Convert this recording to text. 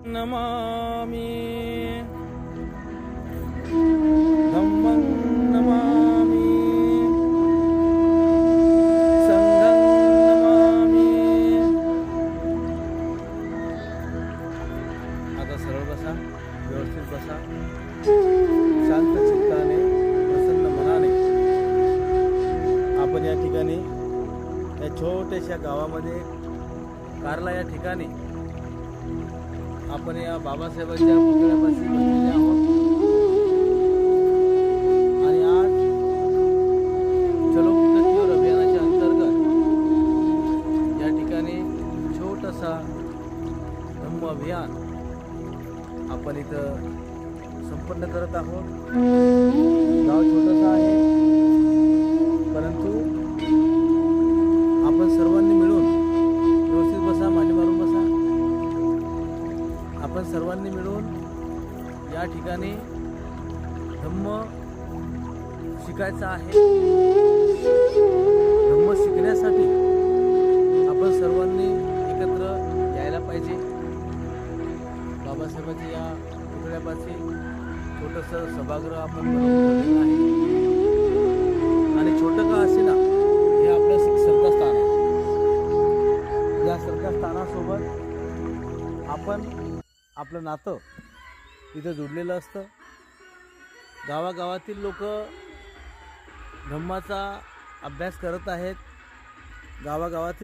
नमामि धम्मं नमामि संघं नमामि। आता सरळ बसा, व्यवस्थित बसा, शांत चित्ताने, प्रसन्न मनाने आपण या ठिकाणी या छोट्याशा गावामध्ये कारला या ठिकाणी आपण या बाबासाहेबांच्या पुतळ्यापाशी बसलेले आहोत। आणि आज चलो मुक्ती अभियानाच्या अंतर्गत या ठिकाणी छोटासा धम्म अभियान आपण इथं संपन्न करत आहोत। गाव छोटंसं आहे, परंतु आपण सर्वांनी मिळून व्यवस्थित बसा, मांडी मारून बसा। आपण सर्वांनी मिळून या ठिकाणी धम्म शिकायचं आहे। धम्म शिकण्यासाठी आपण सर्वांनी एकत्र यायला पाहिजे। बाबासाहेबांच्या या पुतळ्यापाशी छोटंसं सभागृह आपण बनवलेलं आहे आणि छोटं का असेना हे आपलं श्रद्धास्थान आहे। या श्रद्धास्थानासोबत आपण आपलं नातं इथं जोडलेलं असतं। गावागावातील लोक धम्माचा अभ्यास करत आहेत। गावागावातील